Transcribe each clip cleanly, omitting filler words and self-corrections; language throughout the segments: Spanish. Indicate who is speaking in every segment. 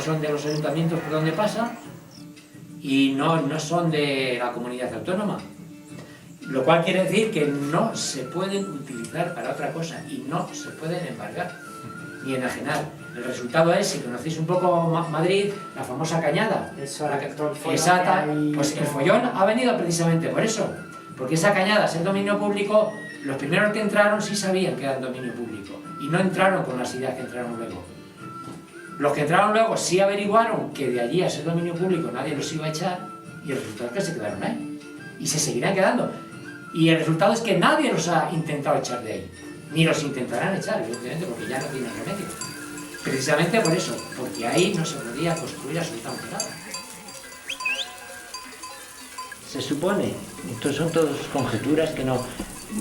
Speaker 1: son de los ayuntamientos por donde pasa y no son de la comunidad autónoma. Lo cual quiere decir que no se pueden utilizar para otra cosa y no se pueden embargar ni enajenar. El resultado es, si conocéis un poco Madrid, la famosa Cañada. Exacta, pues el follón ha venido precisamente por eso. Porque esa Cañada, ser dominio público, los primeros que entraron sí sabían que era dominio público y no entraron con las ideas que entraron luego. Los que entraron luego sí averiguaron que de allí a ser dominio público nadie los iba a echar y el resultado es que se quedaron ahí y se seguirán quedando. Y el resultado es que nadie los ha intentado echar de ahí, ni los intentarán echar, evidentemente, porque ya no tienen remedio. Precisamente por eso, porque ahí no se podía construir absolutamente nada. Se supone, estos son todas conjeturas que no,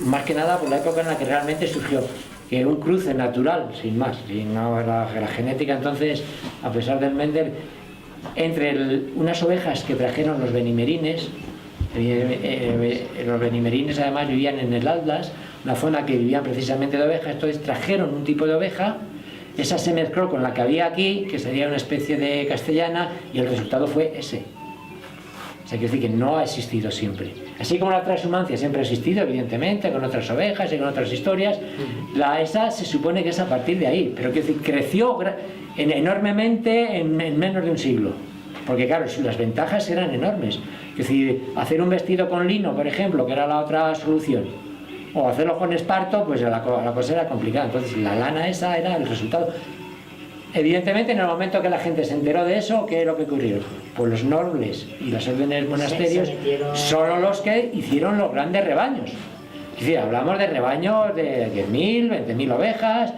Speaker 1: más que nada por la época en la que realmente surgió, que un cruce natural, sin más, sin la genética entonces, a pesar del Mendel, entre unas ovejas que trajeron los benimerines. Los benimerines además vivían en el Atlas, una zona que vivían precisamente de ovejas, entonces trajeron un tipo de oveja, esa se mezcló con la que había aquí, que sería una especie de castellana, y el resultado fue ese. O sea, quiere decir que no ha existido siempre. Así como la transhumancia siempre ha existido, evidentemente, con otras ovejas y con otras historias, esa se supone que es a partir de ahí, pero quiere decir, creció enormemente en menos de un siglo. Porque claro, las ventajas eran enormes. Es decir, hacer un vestido con lino, por ejemplo, que era la otra solución, o hacerlo con esparto, pues la cosa era complicada. Entonces la lana esa era el resultado. Evidentemente, en el momento que la gente se enteró de eso, ¿qué es lo que ocurrió? Pues los nobles y las órdenes monasterios son los que hicieron los grandes rebaños. Es decir, hablamos de rebaños de 10.000, 20.000 ovejas,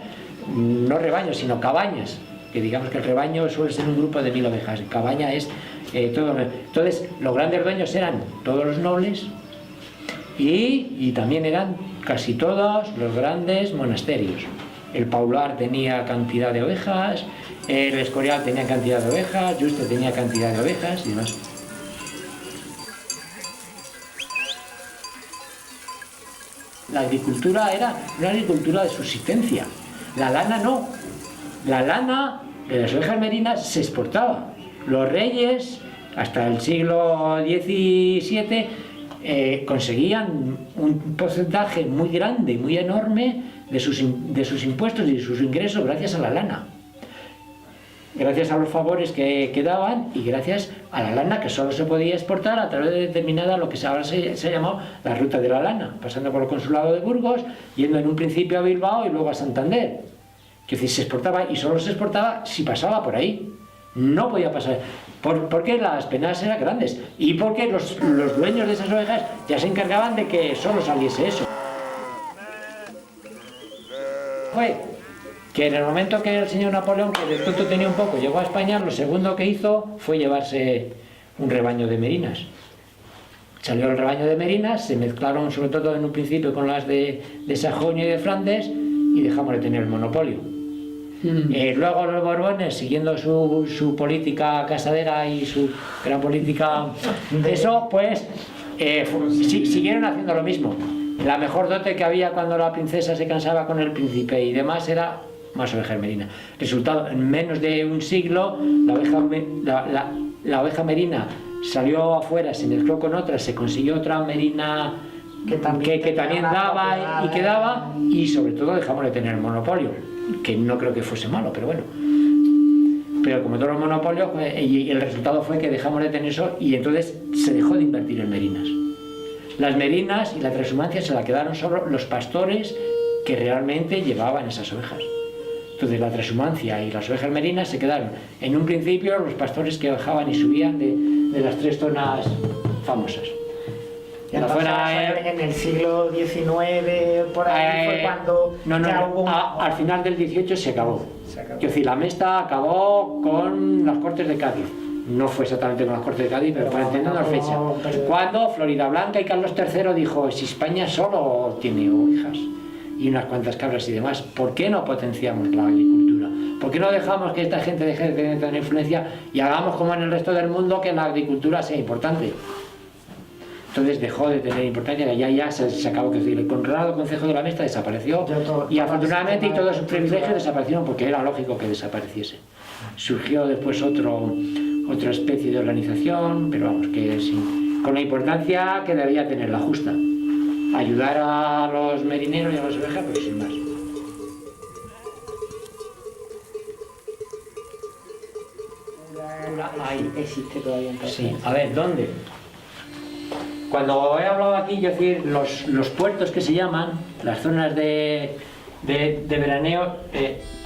Speaker 1: no rebaños, sino cabañas. Que digamos que el rebaño suele ser un grupo de 1.000 ovejas, cabaña es todo. Entonces los grandes dueños eran todos los nobles y también eran casi todos los grandes monasterios. El Paular tenía cantidad de ovejas, el Escorial tenía cantidad de ovejas, Yuste tenía cantidad de ovejas y demás. La agricultura era una agricultura de subsistencia, la lana no. La lana de las ovejas merinas se exportaba. Los reyes, hasta el siglo XVII, conseguían un porcentaje muy grande, muy enorme de sus impuestos y de sus ingresos gracias a la lana. Gracias a los favores que daban y gracias a la lana que solo se podía exportar a través de determinada, lo que ahora se llamó la ruta de la lana, pasando por el consulado de Burgos, yendo en un principio a Bilbao y luego a Santander. Que se exportaba y solo se exportaba si pasaba por ahí. No podía pasar. Porque las penas eran grandes y porque los dueños de esas ovejas ya se encargaban de que solo saliese eso. Fue que en el momento que el señor Napoleón, que de tonto tenía un poco, llegó a España, lo segundo que hizo fue llevarse un rebaño de merinas. Salió el rebaño de merinas, se mezclaron sobre todo en un principio con las de Sajonia y de Flandes y dejamos de tener el monopolio. Luego los Borbones, siguiendo su política casadera y su gran política de eso, pues siguieron haciendo lo mismo. La mejor dote que había cuando la princesa se cansaba con el príncipe y demás era más ovejas merinas. Resultado, en menos de un siglo, la oveja merina salió afuera, se mezcló con otra, se consiguió otra merina que también daba y que daba, y sobre todo dejamos de tener el monopolio. Que no creo que fuese malo, pero bueno. Pero como todos los monopolios, y el resultado fue que dejamos de tener eso y entonces se dejó de invertir en merinas. Las merinas y la transhumancia se la quedaron solo los pastores que realmente llevaban esas ovejas. Entonces la transhumancia y las ovejas merinas se quedaron en un principio los pastores que bajaban y subían de las tres zonas famosas.
Speaker 2: Y entonces, en el siglo XIX, por ahí fue cuando...
Speaker 1: Al final del XVIII se acabó. Es decir, la Mesta acabó con las Cortes de Cádiz. No fue exactamente con las Cortes de Cádiz, pero para entender la fecha. Cuando Floridablanca y Carlos III dijo, si España solo tiene ovejas y unas cuantas cabras y demás, ¿por qué no potenciamos la agricultura? ¿Por qué no dejamos que esta gente deje de tener influencia y hagamos como en el resto del mundo que la agricultura sea importante? Entonces dejó de tener importancia, ya se acabó. Que decir, el Conrado Concejo de la Mesta desapareció y afortunadamente todos sus privilegios desaparecieron porque era lógico que desapareciese. surgió después otra especie de organización, pero vamos, que sí, con la importancia que debía tener la justa. Ayudar a los merineros y a las ovejas, pero sin más.
Speaker 2: Ahí existe todavía entonces.
Speaker 1: Sí, a ver, ¿dónde? Cuando he hablado aquí, yo decir, los puertos que se llaman, las zonas de veraneo,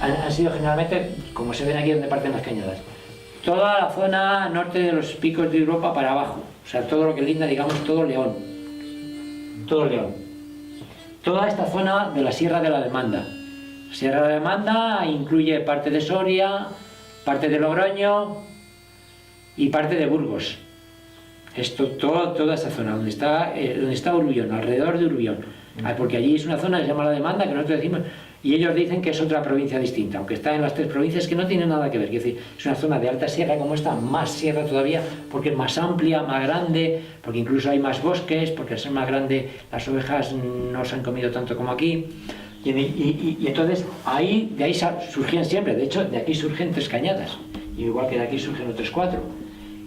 Speaker 1: han sido generalmente, como se ven aquí donde parten las cañadas, toda la zona norte de los picos de Europa para abajo, o sea, todo lo que linda, digamos, todo León. Todo León. Toda esta zona de la Sierra de la Demanda. La Sierra de la Demanda incluye parte de Soria, parte de Logroño y parte de Burgos. Esto, toda esa zona, donde está Urbión, alrededor de Urbión. Porque allí es una zona que se llama la Demanda, que nosotros decimos, y ellos dicen que es otra provincia distinta, aunque está en las tres provincias, que no tiene nada que ver. Es decir, es una zona de alta sierra como esta, más sierra todavía, porque es más amplia, más grande, porque incluso hay más bosques, porque al ser más grande las ovejas no se han comido tanto como aquí. Y entonces de ahí surgían siempre, de hecho de aquí surgen 3 cañadas, igual que de aquí surgen otros 4.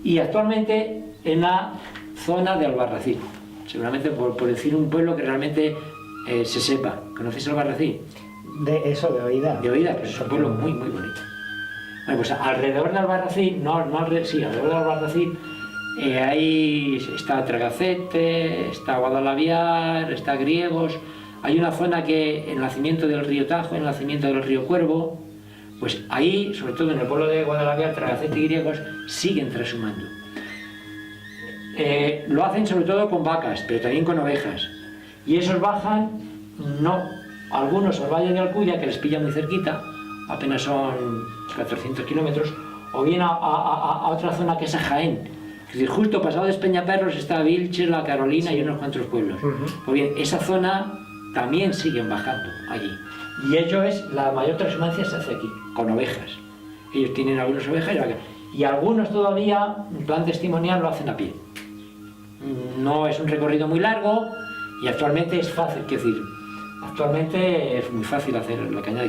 Speaker 1: Y actualmente en la zona de Albarracín, seguramente por decir un pueblo que realmente se sepa. ¿Conocéis Albarracín?
Speaker 2: De eso, de oídas.
Speaker 1: De oídas, pero es un pueblo muy muy bonito. Bueno, pues alrededor de Albarracín, alrededor de Albarracín, ahí está Tragacete, está Guadalaviar, está Griegos. Hay una zona que el nacimiento del río Tajo, el nacimiento del río Cuervo, pues ahí, sobre todo en el pueblo de Guadalaviar, Tragacete y Griegos, siguen trashumando. Lo hacen sobre todo con vacas, pero también con ovejas. Y esos bajan, algunos al Valle de Alcudia, que les pilla muy cerquita, apenas son 400 kilómetros, o bien a otra zona que es a Jaén. Es decir, justo pasado de Peñaperros está Vilches, La Carolina y unos cuantos pueblos. Pues bien, esa zona también siguen bajando allí. Y la mayor transhumancia se hace aquí, con ovejas. Ellos tienen algunas ovejas y algunos todavía, en plan testimonial, lo hacen a pie. No es un recorrido muy largo y actualmente es fácil, actualmente es muy fácil hacer la cañada.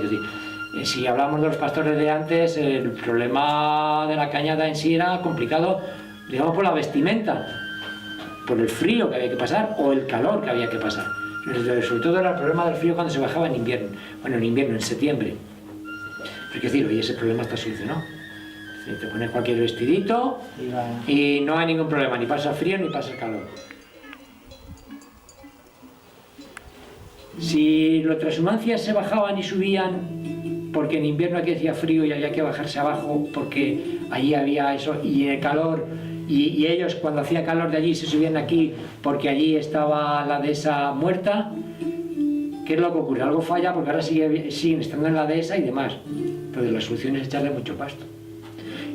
Speaker 1: Si hablamos de los pastores de antes, el problema de la cañada en sí era complicado, digamos, por la vestimenta, por el frío que había que pasar o el calor que había que pasar. Sobre todo era el problema del frío cuando se bajaba en invierno, en septiembre. Pero hoy ese problema está solucionado. Te pones cualquier vestidito y no hay ningún problema, ni pasa frío ni pasa calor. Si los transhumancias se bajaban y subían porque en invierno aquí hacía frío y había que bajarse abajo porque allí había eso y el calor, y ellos cuando hacía calor de allí se subían aquí porque allí estaba la dehesa muerta, ¿qué es lo que ocurre? Algo falla porque ahora siguen estando en la dehesa y demás. Entonces la solución es echarle mucho pasto.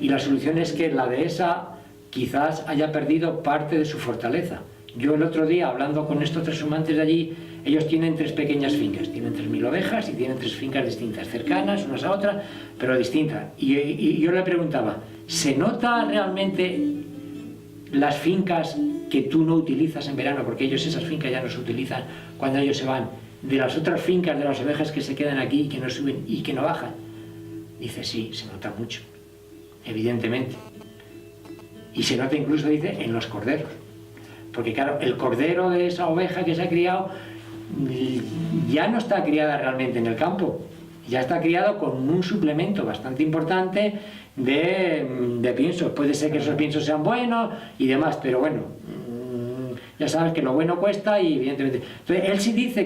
Speaker 1: Y la solución es que la dehesa quizás haya perdido parte de su fortaleza. Yo el otro día, hablando con estos transhumantes de allí, ellos tienen 3 pequeñas fincas, tienen 3.000 ovejas y tienen 3 fincas distintas, cercanas unas a otras, pero distintas. Y yo le preguntaba, ¿se nota realmente las fincas que tú no utilizas en verano? Porque esas fincas ya no se utilizan cuando ellos se van, de las otras fincas de las ovejas que se quedan aquí y que no suben y que no bajan. Dice, sí, se nota mucho. Evidentemente. Y se nota incluso, dice, en los corderos. Porque claro, el cordero de esa oveja que se ha criado ya no está criada realmente en el campo. Ya está criado con un suplemento bastante importante de piensos. Puede ser que esos piensos sean buenos y demás, pero bueno, ya sabes que lo bueno cuesta y evidentemente... Entonces, él sí dice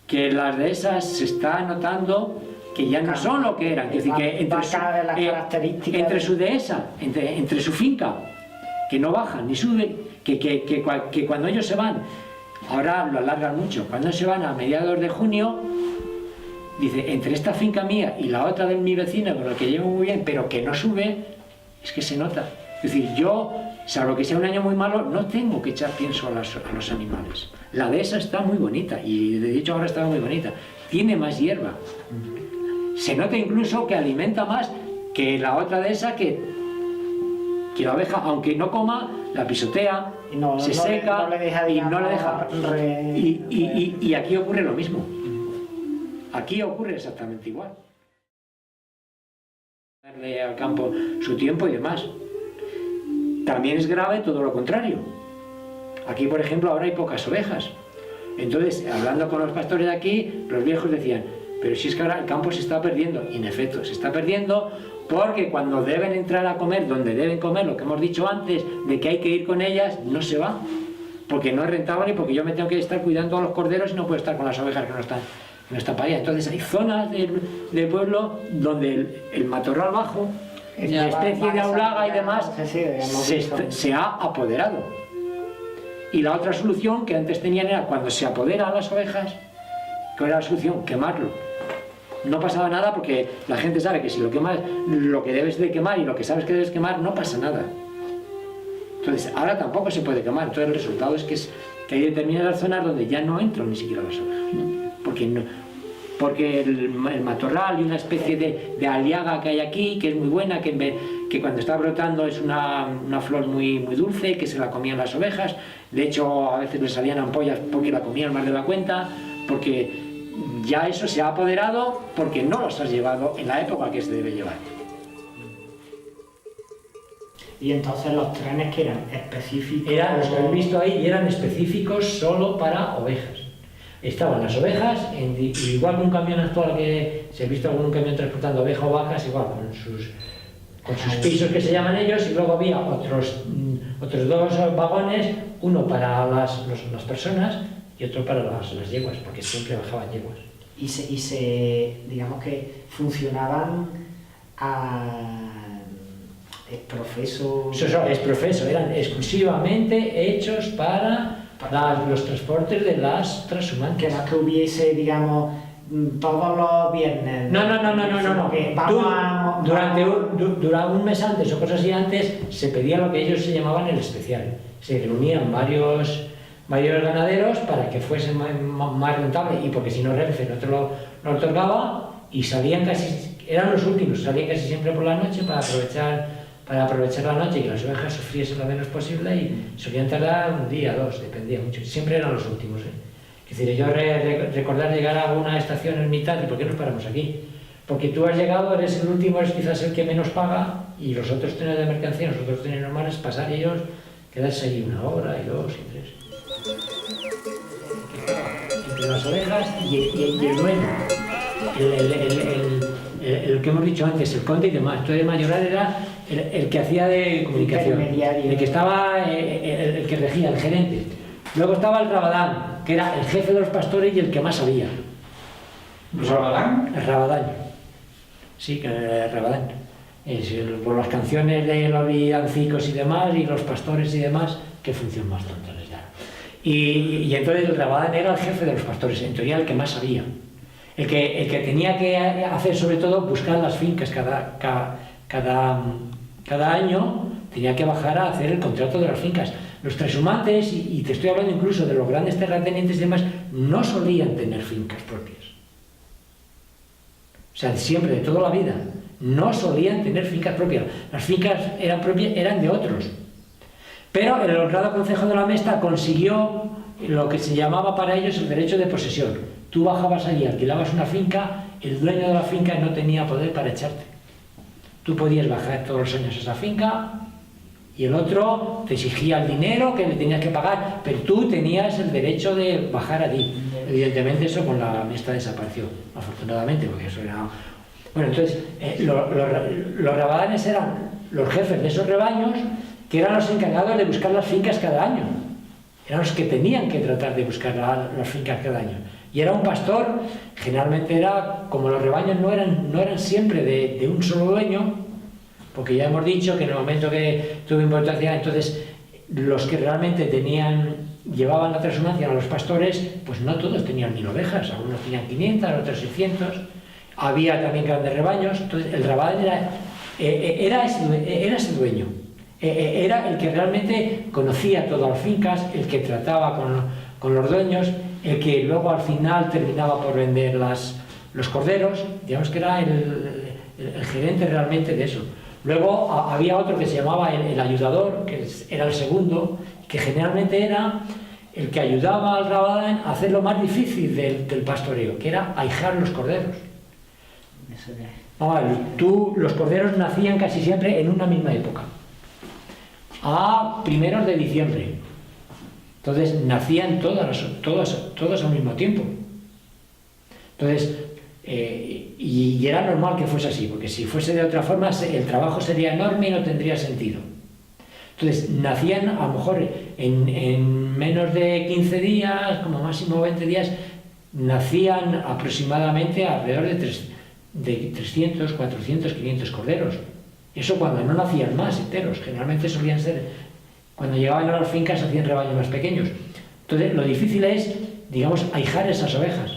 Speaker 1: que las de esas se está notando que ya no son lo que eran, es decir, que entre su dehesa, entre su finca, que no bajan ni suben, que cuando ellos se van, ahora lo alargan mucho, cuando se van a mediados de junio, dice, entre esta finca mía y la otra de mi vecina, con la que llevo muy bien, pero que no sube, es que se nota. Es decir, yo, salvo que sea un año muy malo, no tengo que echar pienso a los animales. La dehesa está muy bonita, y de hecho ahora está muy bonita, tiene más hierba. Se nota incluso que alimenta más que la otra dehesa, que la oveja, aunque no coma, la pisotea, se seca y no le deja. Y aquí ocurre lo mismo. Aquí ocurre exactamente igual. al campo su tiempo y demás. También es grave todo lo contrario. Aquí, por ejemplo, ahora hay pocas ovejas. Entonces, hablando con los pastores de aquí, los viejos decían, pero si es que ahora el campo se está perdiendo. Y en efecto, se está perdiendo porque cuando deben entrar a comer, donde deben comer, lo que hemos dicho antes, de que hay que ir con ellas, no se va. Porque no es rentable y porque yo me tengo que estar cuidando a los corderos y no puedo estar con las ovejas que no están para allá. Entonces hay zonas del pueblo donde el matorral bajo, la especie de aulaga y demás, se ha apoderado. Y la otra solución que antes tenían era cuando se apodera a las ovejas, ¿cuál era la solución? Quemarlo. No pasaba nada porque la gente sabe que si lo quemas, lo que debes de quemar y lo que sabes que debes quemar, no pasa nada. Entonces, ahora tampoco se puede quemar. Entonces, el resultado es que hay determinadas zonas donde ya no entran ni siquiera las ovejas. Porque el matorral y una especie de aliaga que hay aquí, que es muy buena, que cuando está brotando es una flor muy, muy dulce, que se la comían las ovejas. De hecho, a veces les salían ampollas porque la comían más de la cuenta, porque ya eso se ha apoderado porque no los has llevado en la época que se debe llevar.
Speaker 2: Y entonces los trenes que eran específicos...
Speaker 1: Los que habéis visto ahí eran específicos solo para ovejas. Estaban las ovejas, igual que un camión actual que se ha visto algún camión transportando ovejas o vacas, igual con sus pisos que se llaman ellos, y luego había otros dos vagones, uno para las personas y otro para las yeguas, porque siempre bajaban yeguas.
Speaker 2: Y digamos que funcionaban
Speaker 1: Exprofeso, eran exclusivamente hechos para los transportes de las transhumantes.
Speaker 2: Que no es que hubiese, digamos, todos los viernes.
Speaker 1: No. Durante un mes antes o cosas así antes se pedía lo que ellos se llamaban el especial. Se reunían varios ganaderos para que fuese más rentable y porque si no Renfe no te lo otorgaba y eran los últimos, salían casi siempre por la noche para aprovechar la noche y que las ovejas sufriesen lo menos posible y solían tardar un día, dos, dependía mucho. Siempre eran los últimos. Es decir, yo recordar llegar a una estación en mitad y ¿por qué nos paramos aquí? Porque tú has llegado, eres el último, eres quizás el que menos paga y los otros trenes de mercancía, los otros trenes normales, pasar ellos, quedarse allí 1 hora y 2 y 3. Entre las ovejas y el dueño. El que hemos dicho antes, el conde y demás. Entonces el mayoral era el que hacía de comunicación, el que estaba, el que regía, el gerente. Luego estaba el rabadán, que era el jefe de los pastores y el que más sabía.
Speaker 3: ¿El rabadán?
Speaker 1: El rabadán. Sí, el rabadán. Por las canciones de los villancicos y demás, y los pastores y demás, qué función más tonta les da. Y entonces el rabadán era el jefe de los pastores, en teoría el que más sabía. El que tenía que hacer sobre todo buscar las fincas cada año, tenía que bajar a hacer el contrato de las fincas. Los transhumantes, y te estoy hablando incluso de los grandes terratenientes y demás, no solían tener fincas propias. O sea, siempre, de toda la vida, no solían tener fincas propias. Las fincas eran propias, eran de otros. Pero el honrado Concejo de la Mesta consiguió lo que se llamaba para ellos el derecho de posesión. Tú bajabas allí, alquilabas una finca, el dueño de la finca no tenía poder para echarte. Tú podías bajar todos los años a esa finca y el otro te exigía el dinero que le tenías que pagar, pero tú tenías el derecho de bajar allí. Evidentemente eso con la Mesta desapareció, afortunadamente, porque eso era... Bueno, entonces, los rabadanes eran los jefes de esos rebaños que eran los encargados de buscar las fincas cada año. Eran los que tenían que tratar de buscar las fincas cada año. Y era un pastor, generalmente era, como los rebaños no eran siempre de un solo dueño, porque ya hemos dicho que en el momento que tuvo importancia, entonces los que realmente llevaban la transhumancia a los pastores, pues no todos tenían 1000 ovejas, algunos tenían 500, otros 600, había también grandes rebaños, entonces el rabadán era ese dueño, era el que realmente conocía todas las fincas, el que trataba con los dueños, el que luego al final terminaba por vender los corderos, digamos que era el gerente realmente de eso. Luego había otro que se llamaba el ayudador, que era el segundo, que generalmente era el que ayudaba al rabadán a hacer lo más difícil del pastoreo, que era ahijar los corderos. Los corderos nacían casi siempre en una misma época, a primeros de diciembre. Entonces nacían todos al mismo tiempo. Entonces, y era normal que fuese así, porque si fuese de otra forma el trabajo sería enorme y no tendría sentido. Entonces nacían a lo mejor en menos de 15 días, como máximo 20 días, nacían aproximadamente alrededor de 300, 400, 500 corderos. Eso cuando no nacían más enteros, generalmente solían ser, cuando llegaban a las fincas hacían rebaños más pequeños. Entonces lo difícil es, digamos, ahijar esas ovejas.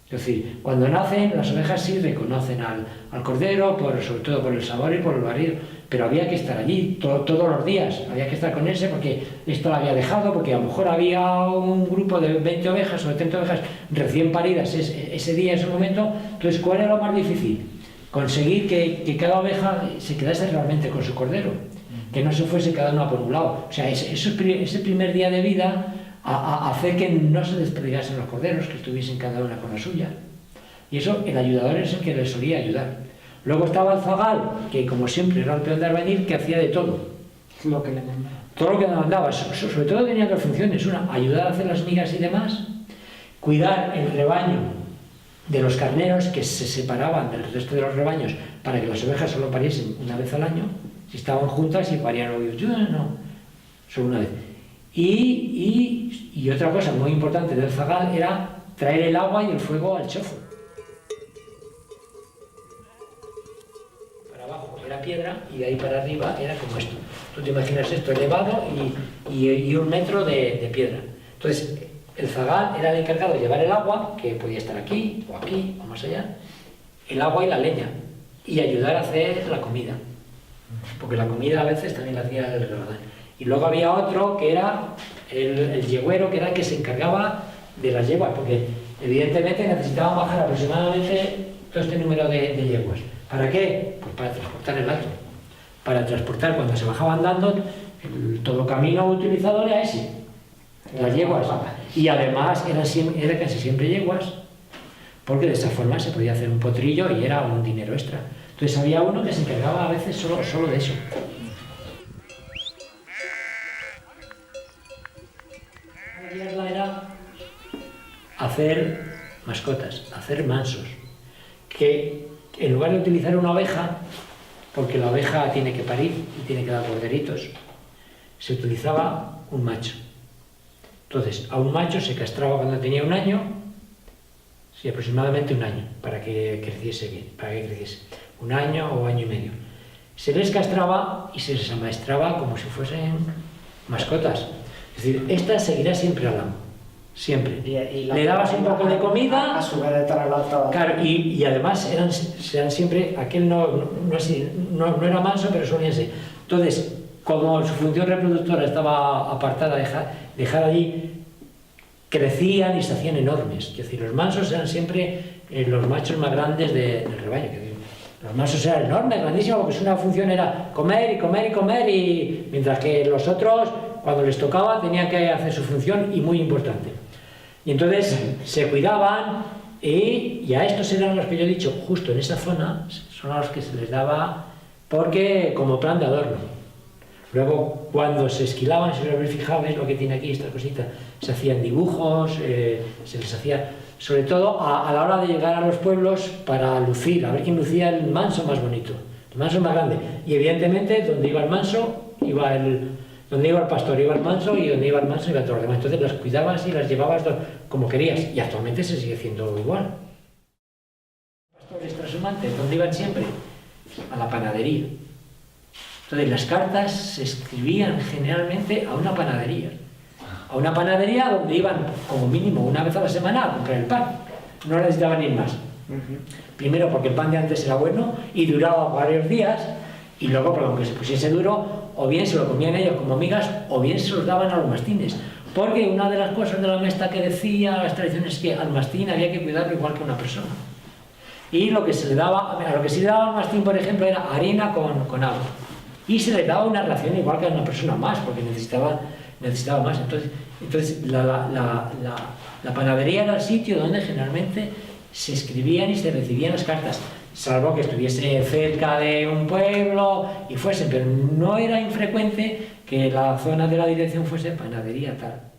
Speaker 1: Es decir, cuando nacen, las ovejas sí reconocen al cordero, sobre todo por el sabor y por el barrido, pero había que estar allí todos los días, había que estar con ese porque esto lo había dejado, porque a lo mejor había un grupo de 20 ovejas o de 30 ovejas recién paridas ese día, ese momento. Entonces, ¿cuál era lo más difícil? Conseguir que cada oveja se quedase realmente con su cordero, que no se fuese cada una por un lado. O sea, ese primer día de vida, a hacer que no se desperdigasen los corderos, que estuviesen cada una con la suya. Y eso, el ayudador es el que les solía ayudar. Luego estaba el zagal, que como siempre era el peón de Arbenil, que hacía de todo.
Speaker 2: Lo que le mandaba.
Speaker 1: Todo lo que le mandaba. Sobre todo tenía dos funciones. Una, ayudar a hacer las migas y demás, cuidar el rebaño de los carneros que se separaban del resto de los rebaños para que las ovejas solo pariesen una vez al año. Si estaban juntas y parían no, solo una vez. Y otra cosa muy importante del zagal era traer el agua y el fuego al chozo. Para abajo era piedra y de ahí para arriba era como esto. Tú te imaginas esto elevado y 1 metro de piedra. Entonces el zagal era el encargado de llevar el agua, que podía estar aquí o más allá, el agua y la leña, y ayudar a hacer la comida. Porque la comida a veces también la hacía el rebaño. Y luego había otro que era el yegüero, que era el que se encargaba de las yeguas, porque evidentemente necesitaban bajar aproximadamente todo este número de yeguas. ¿Para qué? Pues para transportar el hato. Para transportar, cuando se bajaban andando, todo camino utilizado era ese, las yeguas. Y además eran casi siempre yeguas, porque de esa forma se podía hacer un potrillo y era un dinero extra. Entonces había uno que se encargaba a veces solo de eso. Era hacer mascotas, hacer mansos, que en lugar de utilizar una oveja, porque la oveja tiene que parir y tiene que dar corderitos, se utilizaba un macho. Entonces, a un macho se castraba cuando tenía 1 año, sí, aproximadamente 1 año, para que creciese bien, 1 año o año y medio. Se les castraba y se les amaestraba como si fuesen mascotas. Es decir, esta seguirá siempre al amo, siempre. Le dabas un poco de comida,
Speaker 2: a su vez de trasladar.
Speaker 1: Claro, y además eran siempre, aquel no era manso, pero solían ser. Entonces, como su función reproductora estaba apartada, dejada allí, crecían y se hacían enormes. Es decir, los mansos eran siempre los machos más grandes del rebaño. Los mansos eran enormes, grandísimos, porque su función era comer y comer y comer, y mientras que los otros, cuando les tocaba, tenían que hacer su función, y muy importante. Y entonces se cuidaban, y a estos eran los que yo he dicho, justo en esa zona, son a los que se les daba, porque como plan de adorno. Luego, cuando se esquilaban, si os habéis fijado, veis lo que tiene aquí, esta cosita, se hacían dibujos, se les hacía, sobre todo a la hora de llegar a los pueblos, para lucir, a ver quién lucía el manso más bonito, el manso más grande. Y evidentemente, donde iba el manso, donde iba el pastor iba el manso, y donde iba el manso iba todo lo demás. Entonces las cuidabas y las llevabas como querías, y actualmente se sigue haciendo igual. Los pastores trashumantes, ¿dónde iban siempre? A la panadería. Entonces las cartas se escribían generalmente a una panadería. A una panadería donde iban como mínimo una vez a la semana a comprar el pan. No necesitaban ir más. Primero porque el pan de antes era bueno y duraba varios días, y luego porque aunque se pusiese duro, o bien se lo comían ellos como migas, o bien se los daban a los mastines. Porque una de las cosas de la mesta que decía las tradiciones es que al mastín había que cuidarlo igual que a una persona. Y lo que se le daba, a lo que se le daba al mastín, por ejemplo, era harina con agua. Y se le daba una ración igual que a una persona más, porque necesitaba más. Entonces la panadería era el sitio donde generalmente se escribían y se recibían las cartas. salvo que estuviese cerca de un pueblo y fuesen, pero no era infrecuente que la zona de la dirección fuese panadería tal.